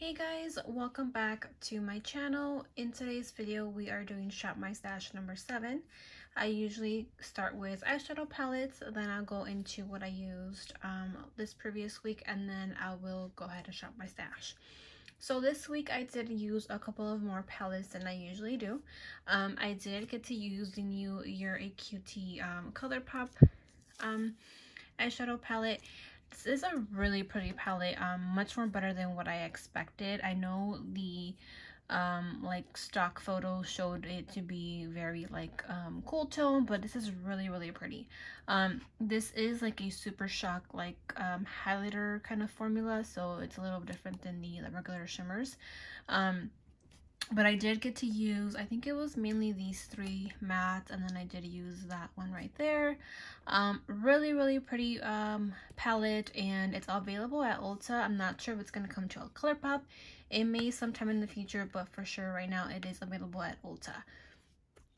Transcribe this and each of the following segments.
Hey guys, welcome back to my channel. In today's video we are doing Shop My Stash number 7. I usually start with eyeshadow palettes, then I'll go into what I used this previous week, and then I will go ahead and shop my stash. So this week I did use a couple of more palettes than I usually do. I did get to use the new You're a Cutie ColourPop eyeshadow palette. This is a really pretty palette, much more better than what I expected. I know the like stock photo showed it to be very like cool tone, but this is really pretty. This is like a super shock like highlighter kind of formula, so it's a little different than the regular shimmers. But I did get to use, I think it was mainly these three mattes, and then I did use that one right there. Really pretty palette, and it's available at Ulta. I'm not sure if it's going to come to a ColourPop. It may sometime in the future, but for sure right now it is available at Ulta.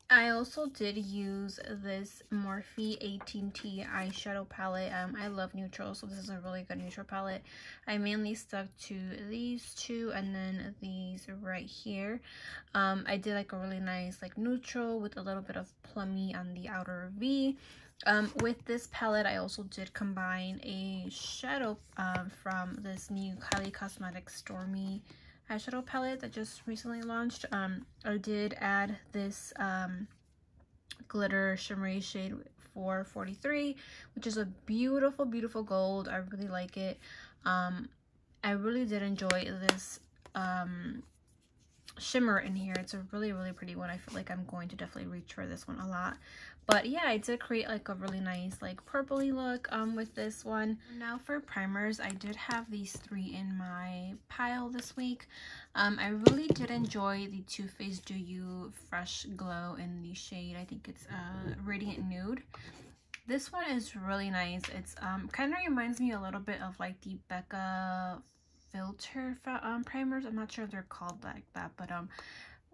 I also did use this Morphe 18T eyeshadow palette. I love neutrals, so this is a really good neutral palette. I mainly stuck to these two and then these right here. I did like a really nice like neutral with a little bit of plummy on the outer V. With this palette, I also did combine a shadow from this new Kylie Cosmetics Stormy eyeshadow palette that just recently launched. I did add this glitter shimmery shade 443, which is a beautiful gold. I really like it. I really did enjoy this shimmer in here. It's a really pretty one. I feel like I'm going to definitely reach for this one a lot. But yeah, I did create like a really nice like purpley look with this one. Now for primers, I did have these three in my pile this week. I really did enjoy the Too Faced Do You Fresh Glow in the shade, I think it's Radiant Nude. This one is really nice. It's kind of reminds me a little bit of like the Becca filter primers. I'm not sure if they're called like that, but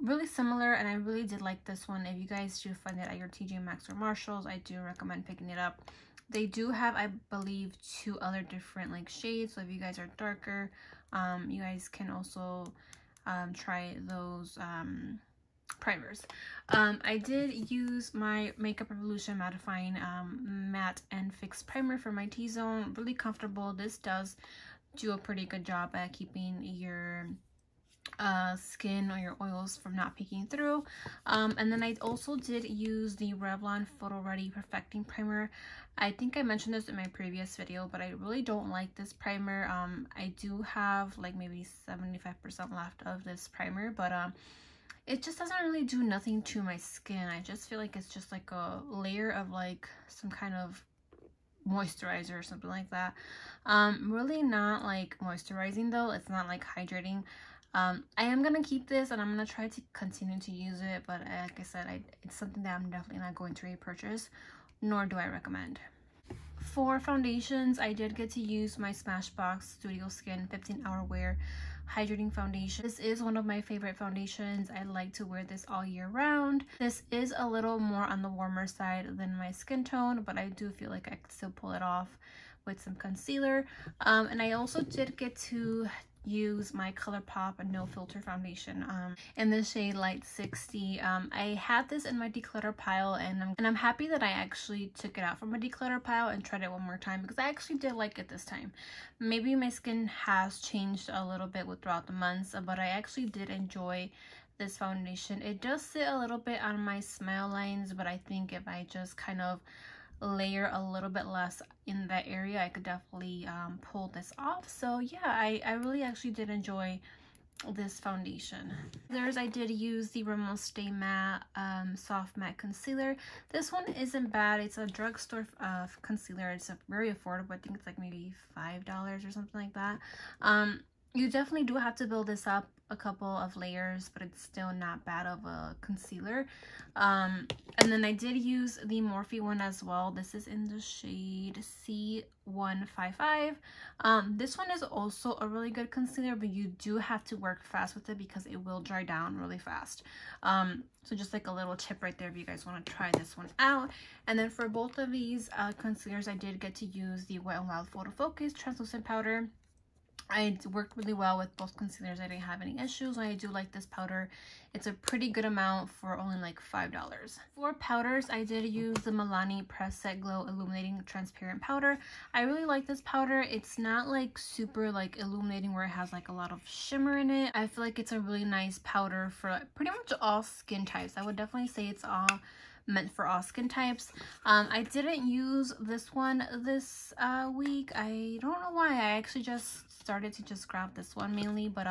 really similar, and I really did like this one. If you guys do find it at your TJ Maxx or Marshalls, I do recommend picking it up. They do have, I believe, 2 other different like shades, so if you guys are darker, you guys can also try those primers. I did use my Makeup Revolution mattifying matte and fixed primer for my T-zone. Really comfortable. This does do a pretty good job at keeping your skin or your oils from not peeking through. And then I also did use the Revlon Photo Ready Perfecting Primer. I think I mentioned this in my previous video, but I really don't like this primer. I do have like maybe 75% left of this primer, but it just doesn't really do nothing to my skin. I just feel like it's just like a layer of like some kind of moisturizer or something like that. Really not like moisturizing though. It's not like hydrating. I am gonna keep this and I'm gonna try to continue to use it, but like I said, it's something that I'm definitely not going to repurchase, nor do I recommend. For foundations, I did get to use my Smashbox Studio Skin 15-Hour Wear Hydrating Foundation. This is one of my favorite foundations. I like to wear this all year round. This is a little more on the warmer side than my skin tone, but I do feel like I could still pull it off with some concealer. And I also did get to use my ColourPop No Filter foundation in the shade Light 60. I had this in my declutter pile, and I'm happy that I actually took it out from my declutter pile and tried it one more time, because I actually did like it this time. Maybe my skin has changed a little bit throughout the months, but I actually did enjoy this foundation. It does sit a little bit on my smile lines, but I think if I just kind of layer a little bit less in that area, I could definitely pull this off. So yeah, I really actually did enjoy this foundation. I did use the Rimmel Stay Matte Soft Matte Concealer. This one isn't bad. It's a drugstore concealer. It's very affordable. I think it's like maybe $5 or something like that. You definitely do have to build this up a couple of layers, but it's still not bad of a concealer. And then I did use the Morphe one as well. This is in the shade C155. This one is also a really good concealer, but you do have to work fast with it because it will dry down really fast. So just like a little tip right there if you guys want to try this one out. And then for both of these concealers, I did get to use the Wet n Wild Photo Focus translucent powder. It worked really well with both concealers. I didn't have any issues. I do like this powder. It's a pretty good amount for only like $5. For powders, I did use the Milani Press Set Glow Illuminating Transparent Powder. I really like this powder. It's not like super like illuminating where it has like a lot of shimmer in it. I feel like it's a really nice powder for like, pretty much all skin types. I would definitely say it's all meant for all skin types. I didn't use this one this week. I don't know why. I actually just started to just grab this one mainly, but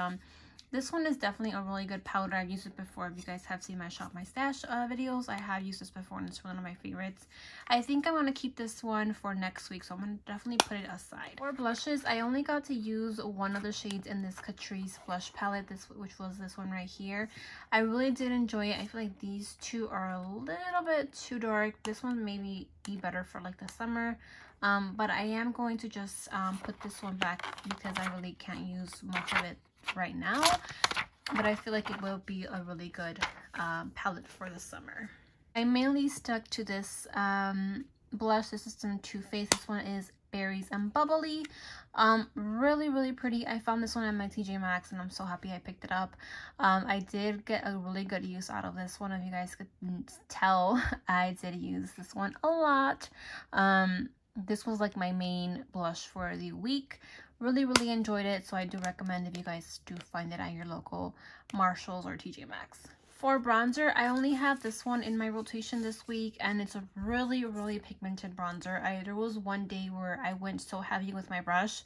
this one is definitely a really good powder. I've used it before. If you guys have seen my Shop My Stash videos, I have used this before and it's one of my favorites. I think I'm going to keep this one for next week, so I'm going to definitely put it aside. For blushes, I only got to use one of the shades in this Catrice blush palette, which was this one right here. I really did enjoy it. I feel like these two are a little bit too dark. This one maybe be better for like the summer. But I am going to just put this one back because I really can't use much of it right now, but I feel like it will be a really good palette for the summer. I mainly stuck to this blush. This is from Too Faced. This one is Berries and Bubbly. Really pretty. I found this one at my TJ Maxx and I'm so happy I picked it up. I did get a really good use out of this one. If you guys could tell, I did use this one a lot. This was like my main blush for the week. Really enjoyed it, so I do recommend if you guys do find it at your local Marshalls or TJ Maxx. For bronzer, I only have this one in my rotation this week, and it's a really pigmented bronzer. There was one day where I went so heavy with my brush,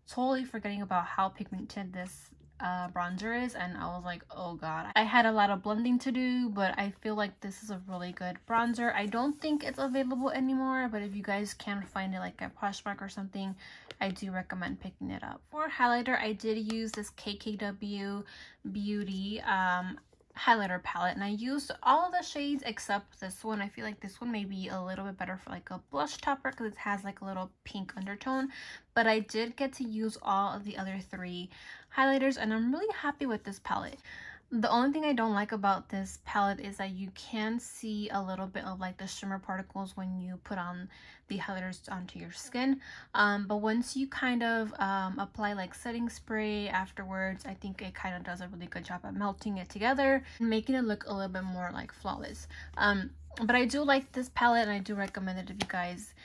totally forgetting about how pigmented this bronzer is, and I was like, oh god. I had a lot of blending to do, but I feel like this is a really good bronzer. I don't think it's available anymore, but if you guys can find it like at Poshmark or something, I do recommend picking it up. For highlighter, I did use this KKW Beauty highlighter palette, and I used all the shades except this one. I feel like this one may be a little bit better for like a blush topper because it has like a little pink undertone, but I did get to use all of the other three highlighters and I'm really happy with this palette. The only thing I don't like about this palette is that you can see a little bit of like the shimmer particles when you put on the highlighters onto your skin. But once you kind of apply like setting spray afterwards, I think it kind of does a really good job at melting it together and making it look a little bit more like flawless. But I do like this palette and I do recommend it if you guys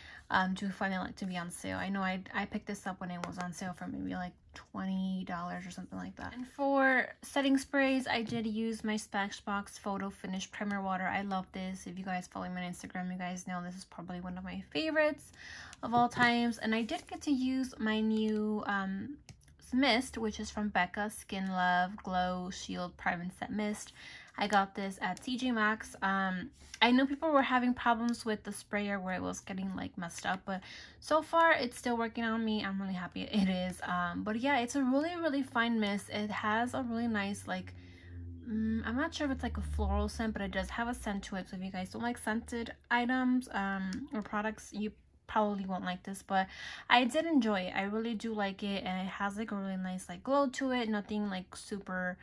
do find it like to be on sale. I know I picked this up when it was on sale for maybe like $20 or something like that. And for setting sprays, I did use my Smashbox Photo Finish Primer Water. I love this. If you guys follow me on Instagram, you guys know this is probably one of my favorites of all times. And I did get to use my new mist, which is from Becca, Skin Love Glow Shield Prime and Set Mist. I got this at TJ Maxx. I know people were having problems with the sprayer where it was getting like messed up, but so far it's still working on me. I'm really happy it is. But yeah, it's a really fine mist. It has a really nice like I'm not sure if it's like a floral scent, but it does have a scent to it. So if you guys don't like scented items or products, you probably won't like this, but I did enjoy it. I really do like it, and it has like a really nice like glow to it. Nothing like super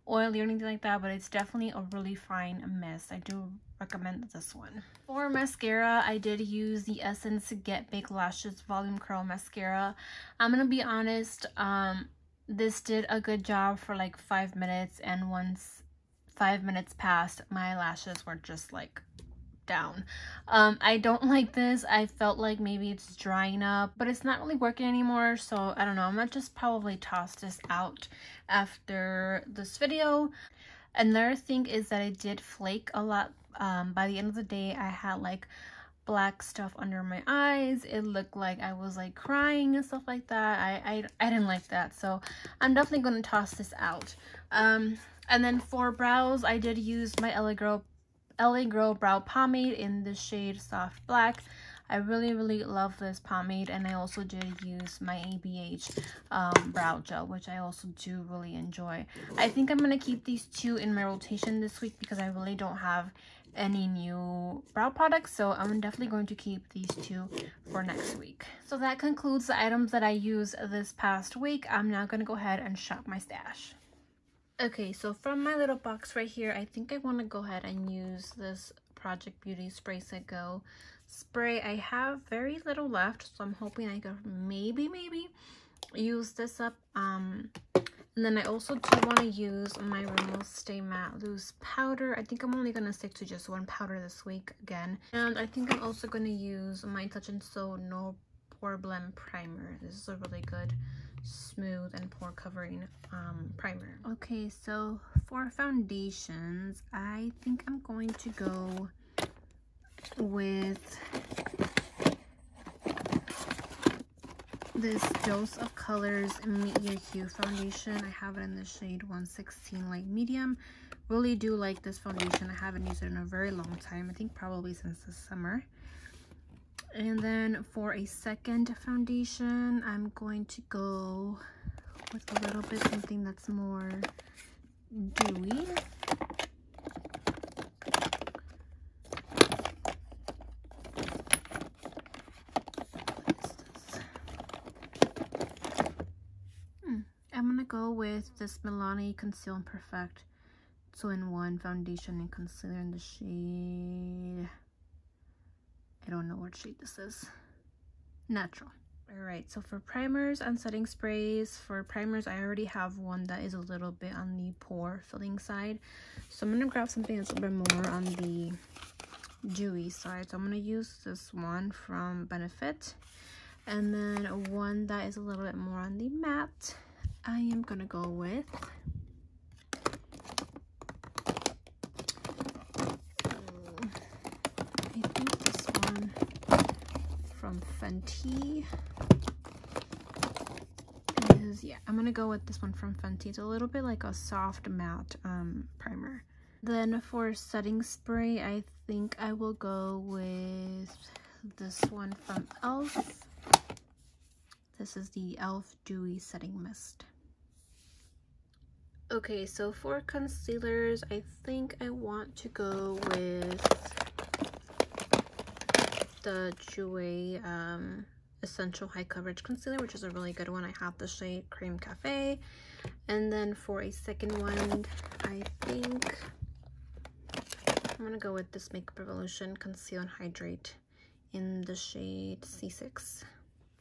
oily or anything like that, but it's definitely a really fine mist. I do recommend this one. For mascara, I did use the Essence Get Big Lashes Volume Curl Mascara. I'm gonna be honest, this did a good job for like 5 minutes, and once 5 minutes passed, my lashes were just like down. I don't like this. I felt like maybe it's drying up, but it's not really working anymore, so I don't know. I'm gonna just probably toss this out after this video. Another thing is that it did flake a lot. By the end of the day, I had like black stuff under my eyes. It looked like I was like crying and stuff like that. I didn't like that, so I'm definitely going to toss this out. And then for brows, I did use my LA Girl Brow Pomade in the shade Soft Black. I really love this pomade, and I also did use my ABH brow gel, which I also do really enjoy. I think I'm going to keep these two in my rotation this week because I really don't have any new brow products, so I'm definitely going to keep these two for next week. So that concludes the items that I used this past week. I'm now going to go ahead and shop my stash. Okay, so from my little box right here, I think I want to go ahead and use this Project Beauty Spray Set Go spray. I have very little left, so I'm hoping I can maybe use this up. And then I also do want to use my Rimmel Stay Matte Loose Powder. I think I'm only going to stick to just one powder this week again. And I think I'm also going to use my Touch n So No Pore Blend Primer. This is a really good, smooth, and pore covering primer. Okay, so for foundations, I think I'm going to go with this Dose of Colors Meet Your Hue foundation. I have it in the shade 116 light medium. Really do like this foundation. I haven't used it in a very long time. I think probably since the summer. And then for a second foundation, I'm going to go with a little bit something that's more dewy. I'm gonna go with this Milani Conceal and Perfect 2-in-1 foundation and concealer in the shade, I don't know what shade this is, Natural. Alright, so for primers and setting sprays, for primers I already have one that is a little bit on the pore filling side, so I'm gonna grab something that's a little bit more on the dewy side. So I'm gonna use this one from Benefit, and then one that is a little bit more on the matte. I am gonna go with I think this one from Fenty is, yeah, I'm gonna go with this one from Fenty. It's a little bit like a soft matte primer. Then for setting spray, I think I will go with this one from e.l.f. This is the e.l.f. Dewy Setting Mist. Okay, so for concealers, I think I want to go with the Jouer Essential High Coverage Concealer, which is a really good one. I have the shade Cream Cafe. And then for a second one, I think I'm gonna go with this Makeup Revolution Conceal and Hydrate in the shade C6.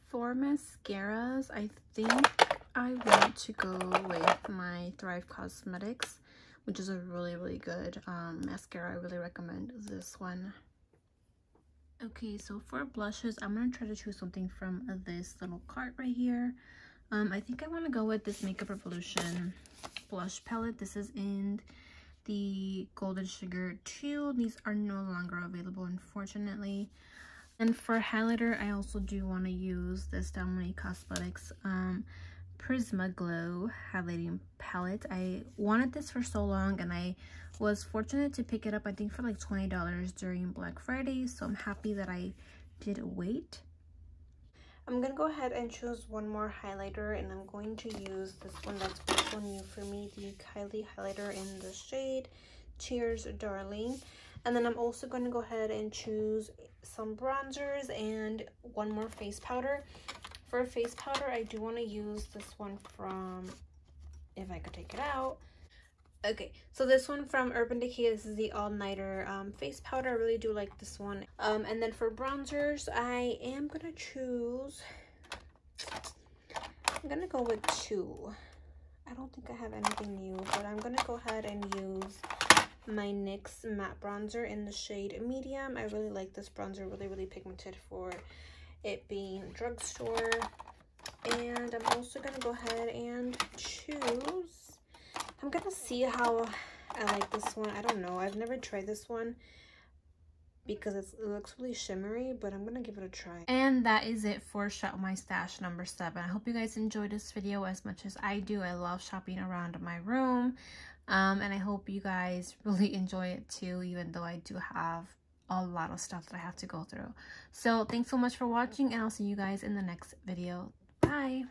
For mascaras, I think I want to go with my Thrive Cosmetics, which is a really good mascara. I really recommend this one. Okay, so for blushes, I'm gonna try to choose something from this little cart right here. I think I want to go with this Makeup Revolution blush palette. This is in the Golden Sugar 2. These are no longer available, unfortunately. And for highlighter, I also do want to use this Dominique Cosmetics Prisma Glow highlighting palette. I wanted this for so long, and I was fortunate to pick it up, I think, for like $20 during Black Friday, so I'm happy that I did wait. I'm gonna go ahead and choose one more highlighter, and I'm going to use this one that's also new for me, the Kylie highlighter in the shade Cheers Darling. And then I'm also going to go ahead and choose some bronzers and one more face powder. For face powder, I do want to use this one from, if I could take it out. Okay, so this one from Urban Decay, this is the All Nighter face powder. I really do like this one. And then for bronzers, I am going to choose, I'm going to go with two. I don't think I have anything new, but I'm going to go ahead and use my NYX matte bronzer in the shade medium. I really like this bronzer, really pigmented for it being drugstore. And I'm also gonna go ahead and choose, I'm gonna see how I like this one. I don't know, I've never tried this one because it looks really shimmery, but I'm gonna give it a try. And that is it for Shop My Stash number 7. I hope you guys enjoyed this video as much as I do. I love shopping around my room. And I hope you guys really enjoy it too, even though I do have a lot of stuff that I have to go through. So thanks so much for watching, and I'll see you guys in the next video. Bye!